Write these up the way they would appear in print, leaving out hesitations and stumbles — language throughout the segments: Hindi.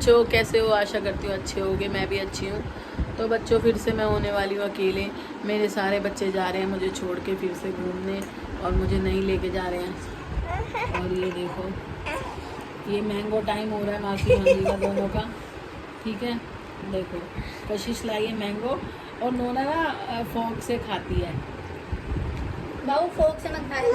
बच्चों, कैसे हो? आशा करती हूँ अच्छे होगे। मैं भी अच्छी हूँ। तो बच्चों, फिर से मैं होने वाली हूँ अकेले। मेरे सारे बच्चे जा रहे हैं मुझे छोड़ के फिर से घूमने, और मुझे नहीं लेके जा रहे हैं। और ये देखो, ये मैंगो टाइम हो रहा है मासी भांजी का दोनों का। ठीक है, देखो कशिश लाई है मैंगो, और नोना ना फोक से खाती है। बाबू फोक से मत खाइए।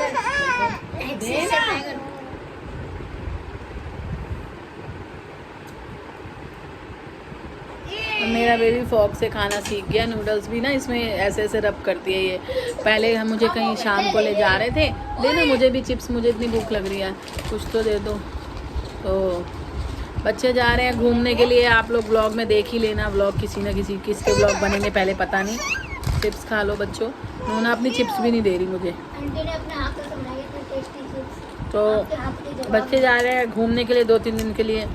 मेरा बेबी फॉक से खाना सीख गया। नूडल्स भी ना इसमें ऐसे ऐसे रब करती है ये। पहले हम मुझे कहीं शाम को ले जा रहे थे, देना मुझे भी चिप्स, मुझे इतनी भूख लग रही है, कुछ तो दे दो। तो बच्चे जा रहे हैं घूमने के लिए। आप लोग ब्लॉग में देख ही लेना, ब्लॉग किसी न किसी किसके ब्लॉग बनेंगे पहले पता नहीं। चिप्स खा लो बच्चों। नोना अपनी चिप्स भी नहीं दे रही मुझे। तो बच्चे जा रहे हैं घूमने के लिए 2-3 दिन के लिए।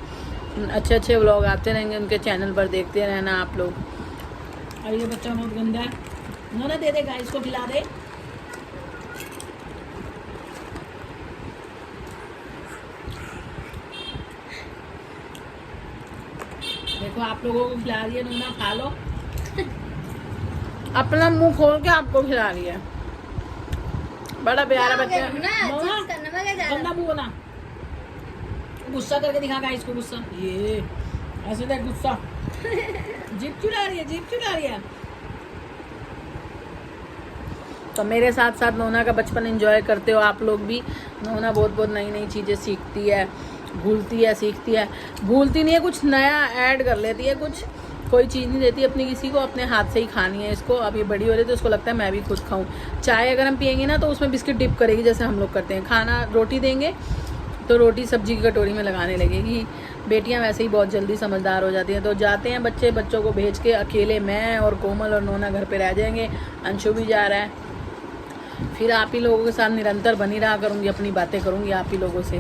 अच्छे अच्छे व्लॉग आते रहेंगे उनके चैनल पर, देखते रहना आप लोग। और ये बच्चा बहुत गंदा है, नोना दे दे गाइस को खिला दे। देखो आप लोगों को खिला रही है नोना, खा लो। अपना मुंह खोल के आपको खिला रही है। बड़ा प्यारा बच्चा है। गंदा मुंह बना, गुस्सा करके दिखा गाइस को, गुस्सा ये ऐसे देख, गुस्सा जीप चुरा रही है, जीप चुरा रही है। तो मेरे साथ साथ नोना का बचपन एंजॉय करते हो आप लोग भी। नोना बहुत बहुत नई नई चीज़ें सीखती है, भूलती है, सीखती है। भूलती नहीं है, कुछ नया ऐड कर लेती है। कुछ कोई चीज़ नहीं देती अपनी किसी को, अपने हाथ से ही खानी है इसको। अब ये बड़ी हो रही है तो उसको लगता है मैं भी खुद खाऊं। चाय अगर हम पियेंगे ना तो उसमें बिस्किट डिप करेगी, जैसे हम लोग करते हैं। खाना रोटी देंगे तो रोटी सब्जी की कटोरी में लगाने लगेगी। बेटियां वैसे ही बहुत जल्दी समझदार हो जाती हैं। तो जाते हैं बच्चे, बच्चों को भेज के अकेले मैं और कोमल और नोना घर पे रह जाएंगे। अंशु भी जा रहा है। फिर आप ही लोगों के साथ निरंतर बनी रहा करूँगी, अपनी बातें करूँगी आप ही लोगों से।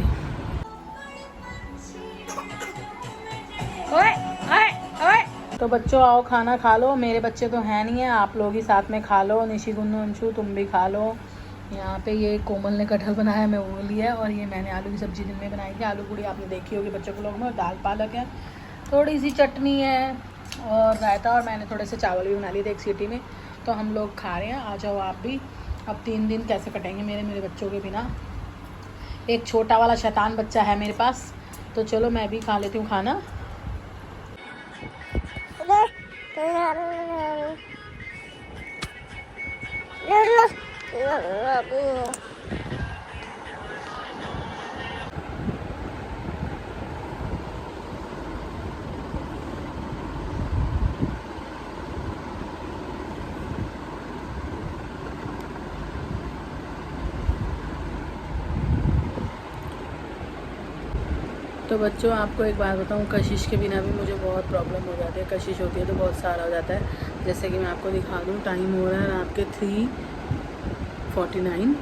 ओए ओए ओए, तो बच्चों आओ खाना खा लो। मेरे बच्चे तो हैं नहीं है, आप लोग ही साथ में खा लो। निशी, गुन्नू, अंशु तुम भी खा लो। यहाँ पे ये कोमल ने कटहल बनाया, मैं वो लिया। और ये मैंने आलू की सब्ज़ी दिन में बनाई थी। आलू पूड़ी आपने देखी होगी बच्चों के लोग में। और दाल पालक है, थोड़ी सी चटनी है और रायता। और मैंने थोड़े से चावल भी बना लिए थे एक सीटी में। तो हम लोग खा रहे हैं, आ जाओ आप भी। अब 3 दिन कैसे कटेंगे मेरे बच्चों के बिना। एक छोटा वाला शैतान बच्चा है मेरे पास। तो चलो मैं भी खा लेती हूँ खाना। तो बच्चों आपको एक बात बताऊं, कशिश के बिना भी मुझे बहुत प्रॉब्लम हो जाती है। कशिश होती है तो बहुत सारा हो जाता है। जैसे कि मैं आपको दिखा दूं, टाइम हो रहा है रात के 3:49,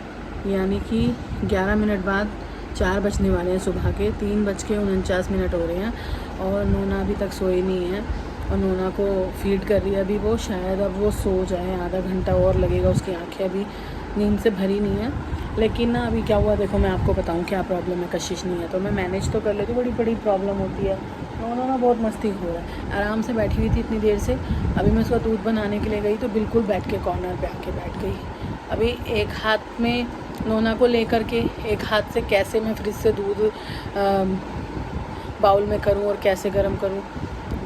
यानी कि 11 मिनट बाद 4 बजने वाले हैं सुबह के। 3:49 हो रहे हैं और नोना अभी तक सोई नहीं है। और नोना को फीड कर रही है अभी वो। शायद अब वो सो जाए, आधा घंटा और लगेगा। उसकी आँखें अभी नींद से भरी नहीं है। लेकिन ना अभी क्या हुआ देखो, मैं आपको बताऊं क्या प्रॉब्लम है। कशिश नहीं है तो मैं मैनेज तो कर लेती हूँ, बड़ी बड़ी प्रॉब्लम होती है। नोना ना बहुत मस्ती हो रहा है, आराम से बैठी हुई थी इतनी देर से। अभी मैं उसका दूध बनाने के लिए गई तो बिल्कुल बेड के कॉर्नर पे आके बैठ गई। अभी एक हाथ में नोना को लेकर के, एक हाथ से कैसे मैं फ्रिज से दूध बाउल में करूँ और कैसे गर्म करूँ।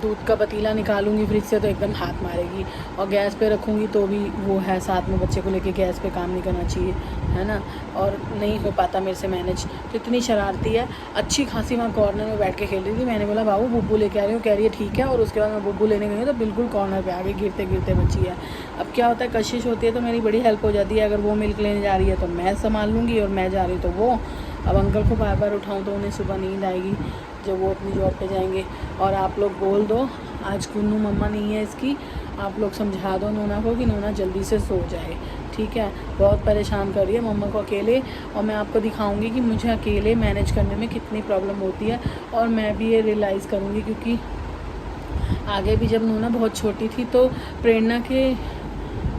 दूध का पतीला निकालूंगी फ्रिज से तो एकदम हाथ मारेगी, और गैस पे रखूँगी तो भी वो है साथ में। बच्चे को लेके गैस पे काम नहीं करना चाहिए, है ना। और नहीं हो पाता मेरे से मैनेज। तो इतनी शरारती है। अच्छी खासी वहाँ कॉर्नर में बैठ के खेल रही थी। मैंने बोला बाबू बुब्बू लेके आ रही हूँ, कह रही है ठीक है। और उसके बाद मैं बुब्बू लेने गई तो बिल्कुल कॉर्नर पर आ गई, गिरते गिरते बची है। अब क्या होता है, कशिश होती है तो मेरी बड़ी हेल्प हो जाती है। अगर वो मिल्क लेने जा रही है तो मैं संभाल लूँगी, और मैं जा रही हूँ तो वो। अब अंकल को बार बार उठाऊँ तो उन्हें सुबह नींद आएगी जब वो अपनी जॉब पे जाएंगे। और आप लोग बोल दो, आज कुन्नू मम्मा नहीं है इसकी, आप लोग समझा दो नोना को कि नोना जल्दी से सो जाए, ठीक है। बहुत परेशान कर रही है मम्मा को अकेले। और मैं आपको दिखाऊंगी कि मुझे अकेले मैनेज करने में कितनी प्रॉब्लम होती है। और मैं भी ये रियलाइज़ करूँगी, क्योंकि आगे भी जब नोना बहुत छोटी थी तो प्रेरणा के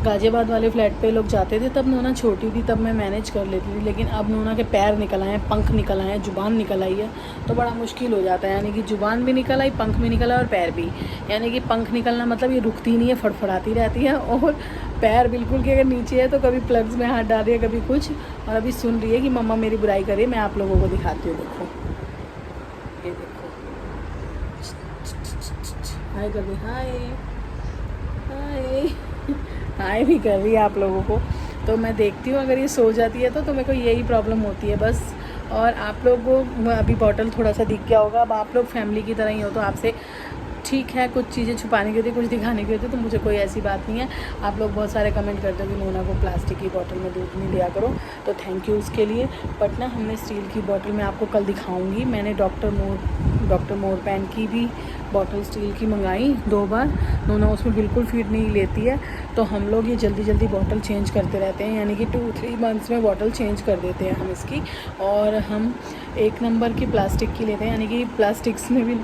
गाजियाबाद वाले फ्लैट पे लोग जाते थे तब नोना छोटी थी, तब मैं मैनेज कर लेती थी, लेकिन अब नोना के पैर निकल आए हैं, पंख निकल आए हैं, जुबान निकल आई है, तो बड़ा मुश्किल हो जाता है। यानी कि जुबान भी निकल आई, पंख भी निकला और पैर भी। यानी कि पंख निकलना मतलब ये रुकती नहीं है, फड़फड़ाती रहती है, और पैर बिल्कुल कि अगर नीचे है तो कभी प्लग्स में हाथ डाल रही है, कभी कुछ, और अभी सुन रही है कि मम्मा मेरी बुराई करे। मैं आप लोगों को दिखाती हूँ, देखो ये देखो, हाय कर दी, हाय हाय हाय भी कर रही है आप लोगों को। तो मैं देखती हूँ अगर ये सो जाती है तो मेरे को यही प्रॉब्लम होती है बस। और आप लोगों को अभी बॉटल थोड़ा सा दिख गया होगा। अब आप लोग फैमिली की तरह ही हो तो आपसे ठीक है, कुछ चीज़ें छुपाने की होती है, कुछ दिखाने की होती है, तो मुझे कोई ऐसी बात नहीं है। आप लोग बहुत सारे कमेंट करते हो कि नोना को प्लास्टिक की बोतल में दूध नहीं दिया करो, तो थैंक यू उसके लिए। बट ना हमने स्टील की बोतल में आपको कल दिखाऊंगी। मैंने डॉक्टर मोरपैन की भी बॉटल स्टील की मंगाई 2 बार। नोना उसमें बिल्कुल फीड नहीं लेती है, तो हम लोग ये जल्दी बॉटल चेंज करते रहते हैं, यानी कि 2-3 मंथ्स में बॉटल चेंज कर देते हैं हम इसकी। और हम 1 नंबर की प्लास्टिक की लेते हैं, यानी कि प्लास्टिक्स में भी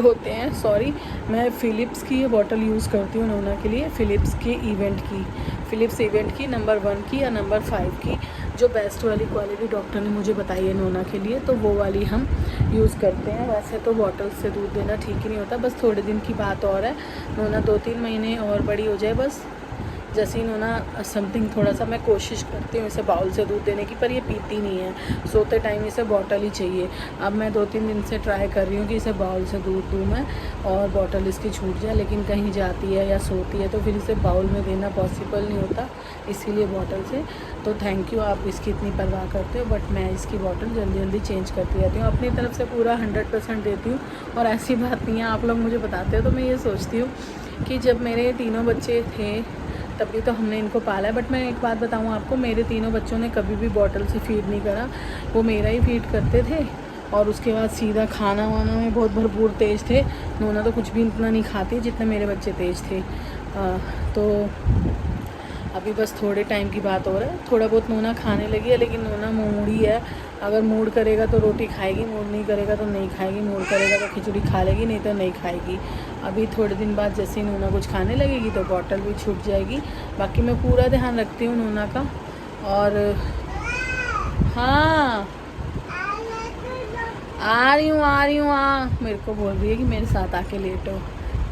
होते हैं, सॉरी। मैं फ़िलिप्स की ये बॉटल यूज़ करती हूँ नोना के लिए, फ़िलिप्स इवेंट की नंबर 1 की या नंबर 5 की, जो बेस्ट वाली क्वालिटी डॉक्टर ने मुझे बताई है नोना के लिए, तो वो वाली हम यूज़ करते हैं। वैसे तो बॉटल से दूध देना ठीक ही नहीं होता, बस थोड़े दिन की बात और है। नोना 2-3 महीने और बड़ी हो जाए बस, जैसे ही नोना समथिंग थोड़ा सा, मैं कोशिश करती हूँ इसे बाउल से दूध देने की, पर ये पीती नहीं है। सोते टाइम इसे बॉटल ही चाहिए। अब मैं 2-3 दिन से ट्राई कर रही हूँ कि इसे बाउल से दूध दूँ मैं और बॉटल इसकी छूट जाए, लेकिन कहीं जाती है या सोती है तो फिर इसे बाउल में देना पॉसिबल नहीं होता, इसीलिए बॉटल से। तो थैंक यू, आप इसकी इतनी परवाह करते हो, बट मैं इसकी बॉटल जल्दी चेंज करती रहती हूँ, अपनी तरफ से पूरा 100% देती हूँ। और ऐसी बात नहीं है, आप लोग मुझे बताते हो तो मैं ये सोचती हूँ कि जब मेरे तीनों बच्चे थे तभी तो हमने इनको पाला है। बट मैं एक बात बताऊँ आपको, मेरे तीनों बच्चों ने कभी भी बॉटल से फीड नहीं करा, वो मेरा ही फीड करते थे। और उसके बाद सीधा खाना वाना में बहुत भरपूर तेज़ थे। नोना तो कुछ भी इतना नहीं खाती जितने मेरे बच्चे तेज़ थे। तो अभी बस थोड़े टाइम की बात हो रहा है, थोड़ा बहुत नोना खाने लगी है, लेकिन नोना मूडी है। अगर मूड करेगा तो रोटी खाएगी, मूड नहीं करेगा तो नहीं खाएगी, मूड करेगा तो खिचड़ी खा लेगी, नहीं तो नहीं खाएगी। अभी थोड़े दिन बाद जैसे ही नोना कुछ खाने लगेगी तो बॉटल भी छूट जाएगी। बाकी मैं पूरा ध्यान रखती हूँ नोना का। और हाँ, आ रही हूँ, मेरे को बोल रही है कि मेरे साथ आके लेटो।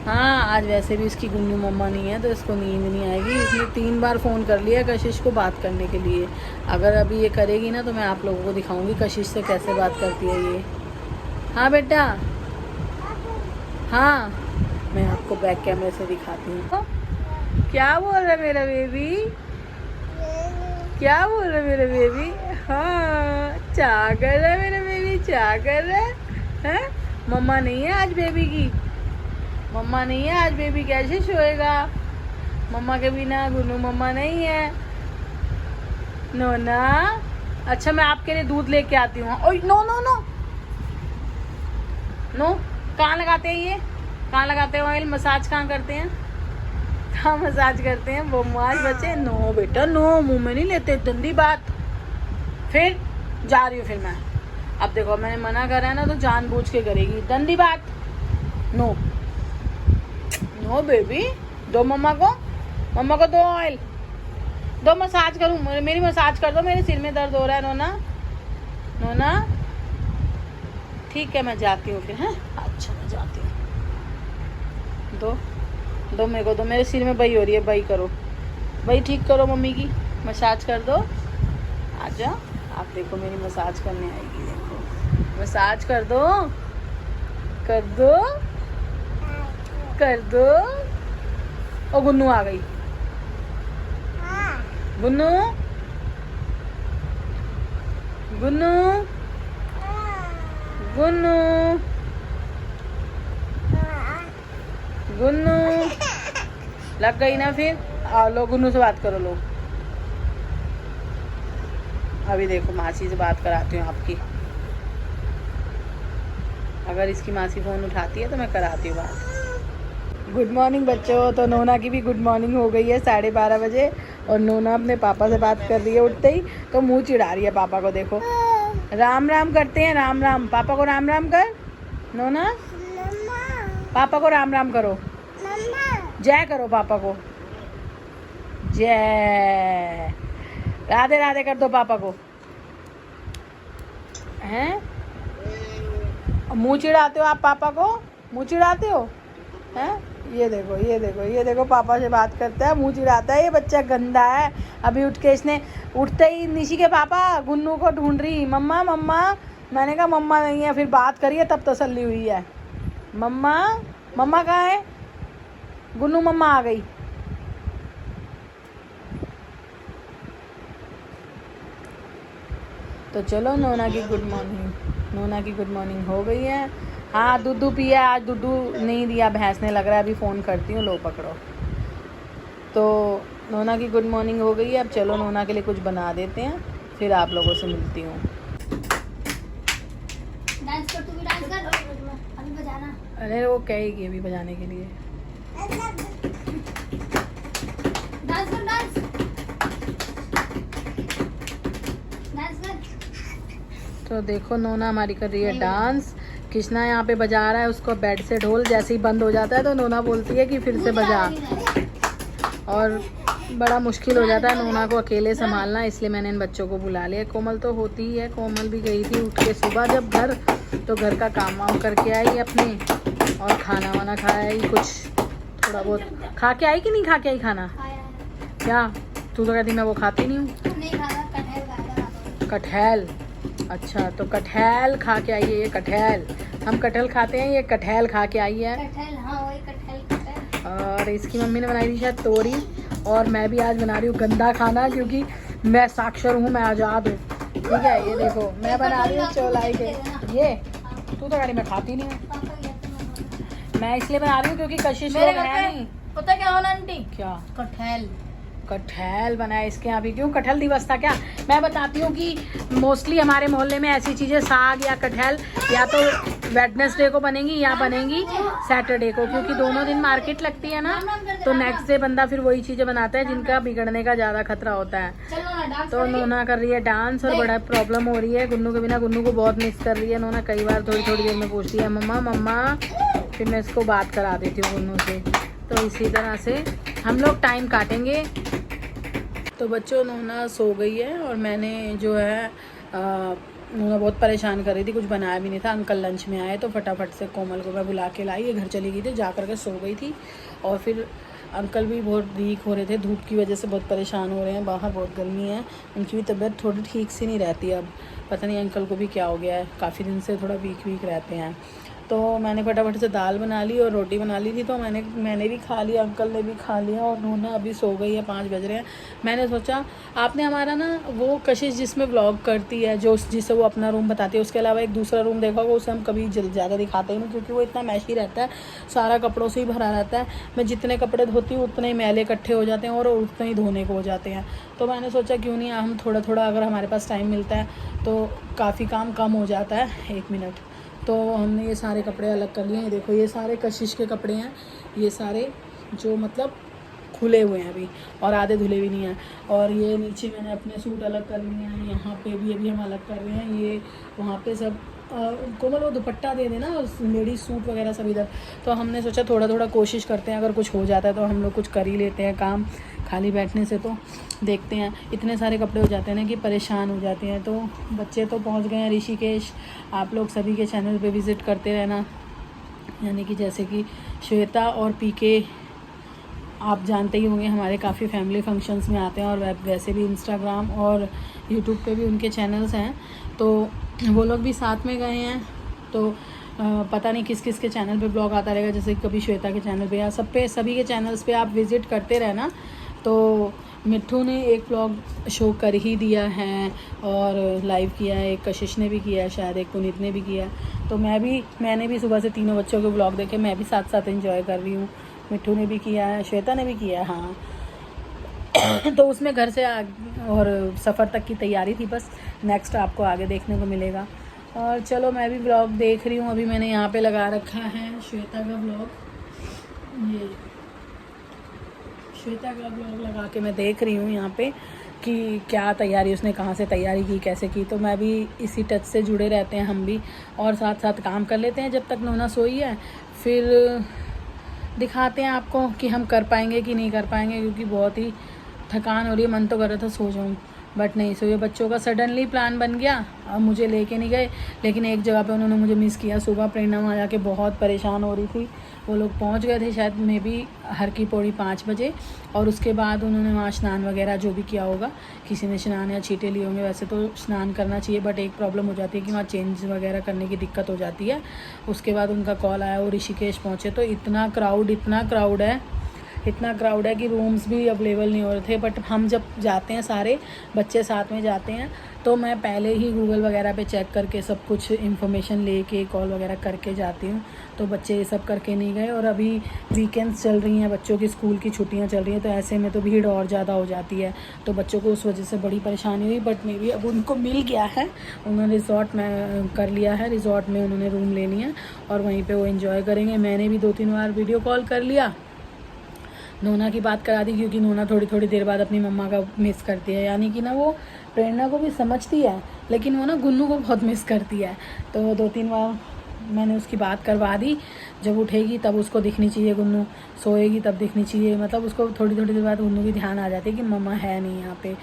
हाँ, आज वैसे भी इसकी गुन्नू मम्मा नहीं है तो इसको नींद नहीं आएगी। इसने 3 बार फ़ोन कर लिया कशिश को बात करने के लिए। अगर अभी ये करेगी ना तो मैं आप लोगों को दिखाऊंगी कशिश से कैसे बात करती है ये। हाँ बेटा, हाँ, मैं आपको बैक कैमरे से दिखाती हूँ। क्या बोल रहा है मेरा बेबी, क्या बोल रहा है मेरा बेबी? हाँ, चा कर रहा है मेरा बेबी, चा कर रहा है? मम्मा नहीं है आज बेबी की, मम्मा नहीं है आज बेबी कैसे सोएगा? मम्मा के बिना गुन्नू मम्मा नहीं है। नोना, अच्छा मैं आपके लिए दूध लेके आती हूँ। ओए नो नो नो नो, कहाँ लगाते हैं ये, कहाँ लगाते हैं ऑयल, मसाज कहाँ करते हैं, कहाँ मसाज करते हैं? वो आज बच्चे, नो बेटा नो, मुंह में नहीं लेते, गंदी बात। फिर जा रही हूँ फिर मैं। अब देखो मैंने मना करा है ना तो जानबूझ के करेगी, गंदी बात। नो नो बेबी, दो मम्मा को दो ऑयल, दो मसाज करूँ, मेरी मसाज कर दो, मेरे सिर में दर्द हो रहा है। नोना ठीक है, मैं जाती हूँ फिर। हैं, अच्छा मैं जाती हूँ। दो मेरे को, दो, मेरे सिर में बई हो रही है, बई करो, बई ठीक करो, मम्मी की मसाज कर दो। आ जाओ, आप देखो मेरी मसाज करने आएगी, देखो मसाज कर दो, कर दो, कर दो। ओ गुन्नू आ गई, गुन्नू गुन्नू गुन्नू गुन्नू, लग गई ना फिर? आओ लो गुन्नू से बात करो, लो। अभी देखो मासी से बात कराती हूँ आपकी। अगर इसकी मासी फ़ोन उठाती है तो मैं कराती हूँ बात। गुड मॉर्निंग बच्चों। तो नोना की भी गुड मॉर्निंग हो गई है 12:30 बजे, और नोना अपने पापा से बात कर रही है उठते ही, तो मुंह चिढ़ा रही है पापा को। देखो राम राम करते हैं, राम राम, पापा को राम राम कर। नोना पापा को राम राम करो, जय करो पापा को। जय राधे राधे कर दो पापा को। हैं मुँह चिढ़ाते हो आप पापा को, मुँह चिढ़ाते हो हैं? ये देखो ये देखो ये देखो, पापा से बात करता है, मुँह चिढ़ाता है। ये बच्चा गंदा है। अभी उठ के इसने उठते ही निशी के पापा गुन्नू को ढूंढ रही, मम्मा मम्मा। मैंने कहा मम्मा नहीं है, फिर बात करिए तब तसल्ली हुई है। मम्मा मम्मा कहाँ है? गुन्नू मम्मा आ गई। तो चलो नोना की गुड मॉर्निंग, नोना की गुड मॉर्निंग हो गई है। हाँ दूधू पिया, आज दूधू नहीं दिया भैंस ने, लग रहा है अभी फ़ोन करती हूँ, लो पकड़ो। तो नोना की गुड मॉर्निंग हो गई है। अब चलो नोना के लिए कुछ बना देते हैं, फिर आप लोगों से मिलती हूँ। डांस कर, तू भी डांस कर, अभी बजाना। अरे वो कहेगी अभी बजाने के लिए। डांस कर, डांस डांस कर। तो देखो नोना हमारी कर रही है डांस। कृष्णा यहाँ पे बजा रहा है उसको बेड से ढोल। जैसे ही बंद हो जाता है तो नोना बोलती है कि फिर से बजा, और बड़ा मुश्किल हो जाता है नोना को अकेले संभालना, इसलिए मैंने इन बच्चों को बुला लिया। कोमल तो होती ही है, कोमल भी गई थी उठ के सुबह जब घर, तो घर का काम वाम करके आई अपने, और खाना वाना खाया ही, कुछ थोड़ा बहुत खा के आई कि नहीं खा के आई खाना? क्या तू तो कहती मैं वो खाती नहीं हूँ। नहीं खाता, कटहल खाएगा। कटहल, अच्छा तो कटहल खा के आई है ये। कटहल हम कटहल खाते हैं, ये कटहल खा के आई है। कटहल, हाँ वही कटहल। और इसकी मम्मी ने बनाई थी शायद तोरी, और मैं भी आज बना रही हूँ गंदा खाना, क्योंकि मैं साक्षर हूँ, मैं आज़ाद हूँ। ठीक है, ये देखो मैं बना रही हूँ चौलाई के। ये तू तो गाड़ी में खाती नहीं है, मैं इसलिए बना रही हूँ क्योंकि कशिश लोग हैं नहीं। पता क्या होना आंटी? क्या? कटहल। कटहल बनाया इसके यहाँ भी। क्यों, कटहल दिवस था क्या? मैं बताती हूँ कि मोस्टली हमारे मोहल्ले में ऐसी चीज़ें, साग या कटहल, या तो वेडनेसडे को बनेंगी या बनेंगी सैटरडे को, क्योंकि दोनों दिन मार्केट लगती है ना, तो नेक्स्ट डे बंदा फिर वही चीज़ें बनाता है जिनका बिगड़ने का ज़्यादा खतरा होता है। तो नोना कर रही है डांस, और बड़ा प्रॉब्लम हो रही है गुन्नू के बिना। गुन्नू को बहुत मिस कर रही है नोना, कई बार थोड़ी थोड़ी देर में पूछती है मम्मा मम्मा, फिर मैं इसको बात करा देती हूँ गुन्नू से। तो इसी तरह से हम लोग टाइम काटेंगे। तो बच्चों नोना सो गई है, और मैंने जो है नोना बहुत परेशान कर रही थी, कुछ बनाया भी नहीं था। अंकल लंच में आए तो फटाफट से कोमल को मैं बुला के लाई, ये घर चली गई थी, जा कर के सो गई थी। और फिर अंकल भी बहुत वीक हो रहे थे, धूप की वजह से बहुत परेशान हो रहे हैं, बाहर बहुत गर्मी है, उनकी भी तबीयत थोड़ी ठीक सी नहीं रहती अब, पता नहीं अंकल को भी क्या हो गया है, काफ़ी दिन से थोड़ा वीक रहते हैं। तो मैंने फटाफट से दाल बना ली और रोटी बना ली थी, तो मैंने भी खा लिया, अंकल ने भी खा लिया, और नोना अभी सो गई है, 5 बज रहे हैं। मैंने सोचा आपने हमारा ना वो कशिश जिसमें व्लॉग करती है, जो जिससे वो अपना रूम बताती है, उसके अलावा एक दूसरा रूम देखा होगा, उसे हम कभी ज़्यादा दिखाते ही नहीं, क्योंकि वो इतना मैशी रहता है, सारा कपड़ों से ही भरा रहता है। मैं जितने कपड़े धोती हूँ उतने ही मैले इकट्ठे हो जाते हैं, और उतने ही धोने को हो जाते हैं। तो मैंने सोचा क्यों नहीं हम थोड़ा थोड़ा, अगर हमारे पास टाइम मिलता है तो काफ़ी काम कम हो जाता है। 1 मिनट। तो हमने ये सारे कपड़े अलग कर लिए हैं। देखो ये सारे कशिश के कपड़े हैं, ये सारे जो मतलब खुले हुए हैं अभी, और आधे धुले भी नहीं हैं। और ये नीचे मैंने अपने सूट अलग कर लिए हैं, यहाँ पे भी अभी हम अलग कर रहे हैं। ये वहाँ पे सब कोमल वो दुपट्टा दे देना, लेडीज सूट वगैरह सब इधर। तो हमने सोचा थोड़ा थोड़ा कोशिश करते हैं, अगर कुछ हो जाता है तो हम लोग कुछ कर ही लेते हैं काम, खाली बैठने से तो देखते हैं। इतने सारे कपड़े हो जाते हैं ना कि परेशान हो जाते हैं। तो बच्चे तो पहुंच गए हैं ऋषिकेश, आप लोग सभी के चैनल पे विज़िट करते रहना, यानी कि जैसे कि श्वेता और पीके आप जानते ही होंगे, हमारे काफ़ी फैमिली फंक्शंस में आते हैं, और वैसे भी इंस्टाग्राम और यूट्यूब पे भी उनके चैनल्स हैं, तो वो लोग भी साथ में गए हैं। तो पता नहीं किस किस के चैनल पे ब्लॉग आता रहेगा, जैसे कभी श्वेता के चैनल पे या सभी के चैनल्स पे आप विज़िट करते रहना। तो मिट्ठू ने एक ब्लॉग शो कर ही दिया है और लाइव किया है, एक कशिश ने भी किया है, शायद एक पुनीत ने भी किया है। तो मैंने भी सुबह से तीनों बच्चों के ब्लॉग देखे, मैं भी साथ साथ एंजॉय कर रही हूँ। मिट्ठू ने भी किया है, श्वेता ने भी किया है, हाँ। तो उसमें घर से और सफ़र तक की तैयारी थी, बस नेक्स्ट आपको आगे देखने को मिलेगा। और चलो मैं भी ब्लॉग देख रही हूँ, अभी मैंने यहाँ पे लगा रखा है श्वेता का ब्लॉग, ये श्वेता का ब्लॉग लगा के मैं देख रही हूँ यहाँ पे कि क्या तैयारी उसने कहाँ से तैयारी की, कैसे की। तो मैं भी इसी टच से जुड़े रहते हैं हम भी, और साथ साथ काम कर लेते हैं जब तक नोना सोई है, फिर दिखाते हैं आपको कि हम कर पाएंगे कि नहीं कर पाएंगे, क्योंकि बहुत ही थकान हो रही है, मन तो कर रहा था सो जाऊँ, बट नहीं सोए। बच्चों का सडनली प्लान बन गया, अब मुझे लेके नहीं गए, लेकिन एक जगह पे उन्होंने मुझे मिस किया। सुबह प्रेरणा वहाँ जाके बहुत परेशान हो रही थी। वो लोग पहुँच गए थे शायद मे बी हर की पौड़ी 5 बजे, और उसके बाद उन्होंने वहाँ स्नान वगैरह जो भी किया होगा, किसी ने स्नान या छींटे लिए होंगे। वैसे तो स्नान करना चाहिए, बट एक प्रॉब्लम हो जाती है कि वहाँ चेंज वगैरह करने की दिक्कत हो जाती है। उसके बाद उनका कॉल आया, वो ऋषिकेश पहुँचे तो इतना क्राउड है कि रूम्स भी अवेलेबल नहीं हो रहे थे। बट हम जब जाते हैं, सारे बच्चे साथ में जाते हैं, तो मैं पहले ही गूगल वगैरह पे चेक करके सब कुछ इन्फॉर्मेशन लेके कॉल वगैरह करके जाती हूँ। तो बच्चे ये सब करके नहीं गए, और अभी वीकेंड्स चल रही हैं, बच्चों की स्कूल की छुट्टियाँ चल रही हैं, तो ऐसे में तो भीड़ और ज़्यादा हो जाती है। तो बच्चों को उस वजह से बड़ी परेशानी हुई, बट मे भी अब उनको मिल गया है। उन्होंने रिज़ॉर्ट में कर लिया है, रिज़ॉर्ट में उन्होंने रूम ले लिया और वहीं पर वो इन्जॉय करेंगे। मैंने भी 2-3 बार वीडियो कॉल कर लिया, नोना की बात करा दी, क्योंकि नोना थोड़ी देर बाद अपनी मम्मा का मिस करती है। यानी कि ना वो प्रेरणा को भी समझती है, लेकिन वो ना गुन्नू को बहुत मिस करती है। तो 2-3 बार मैंने उसकी बात करवा दी, जब उठेगी तब उसको दिखनी चाहिए गुन्नू, सोएगी तब दिखनी चाहिए। मतलब उसको थोड़ी देर बाद गुन्नू की ध्यान आ जाती है कि मम्मा है नहीं यहाँ पे।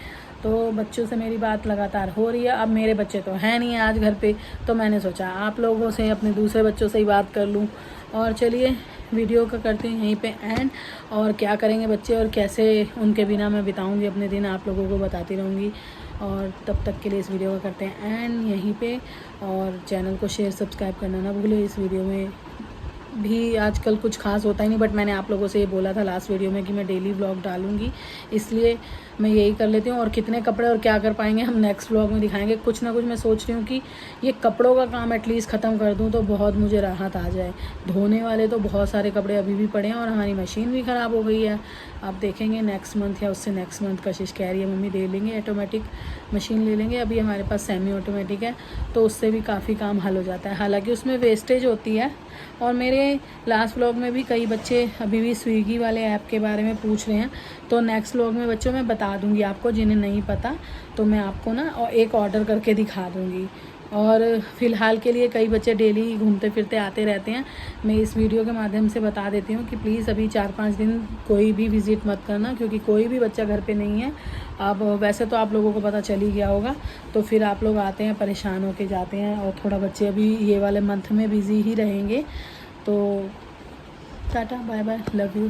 तो बच्चों से मेरी बात लगातार हो रही है। अब मेरे बच्चे तो हैं नहीं आज घर पे, तो मैंने सोचा आप लोगों से, अपने दूसरे बच्चों से ही बात कर लूँ। और चलिए वीडियो का करते हैं यहीं पे एंड, और क्या करेंगे बच्चे और कैसे उनके बिना मैं बिताऊंगी अपने दिन, आप लोगों को बताती रहूँगी। और तब तक के लिए इस वीडियो का करते हैं एंड यहीं पे, और चैनल को शेयर सब्सक्राइब करना ना भूलें। इस वीडियो में भी आजकल कुछ खास होता ही नहीं, बट मैंने आप लोगों से ये बोला था लास्ट वीडियो में कि मैं डेली व्लॉग डालूंगी, इसलिए मैं यही कर लेती हूँ। और कितने कपड़े और क्या कर पाएंगे हम नेक्स्ट व्लॉग में दिखाएंगे। कुछ ना कुछ मैं सोच रही हूँ कि ये कपड़ों का काम एटलीस्ट ख़त्म कर दूँ तो बहुत मुझे राहत आ जाए। धोने वाले तो बहुत सारे कपड़े अभी भी पड़े हैं, और हमारी मशीन भी ख़राब हो गई है। आप देखेंगे नेक्स्ट मंथ या उससे नेक्स्ट मंथ कशिश कह रही है मम्मी ले लेंगे, ऑटोमेटिक मशीन ले लेंगे। अभी हमारे पास सेमी ऑटोमेटिक है, तो उससे भी काफ़ी काम हल हो जाता है। हालांकि उसमें वेस्टेज होती है। और मेरे लास्ट व्लॉग में भी कई बच्चे अभी भी स्विगी वाले ऐप के बारे में पूछ रहे हैं, तो नेक्स्ट व्लॉग में बच्चों मैं बता दूंगी आपको। जिन्हें नहीं पता तो मैं आपको ना एक ऑर्डर करके दिखा दूंगी। और फ़िलहाल के लिए कई बच्चे डेली घूमते फिरते आते रहते हैं। मैं इस वीडियो के माध्यम से बता देती हूँ कि प्लीज़ अभी 4-5 दिन कोई भी विज़िट मत करना, क्योंकि कोई भी बच्चा घर पे नहीं है। अब वैसे तो आप लोगों को पता चल ही गया होगा, तो फिर आप लोग आते हैं परेशान होके जाते हैं, और थोड़ा बच्चे अभी ये वाले मंथ में बिज़ी ही रहेंगे। तो tata bye bye, love you.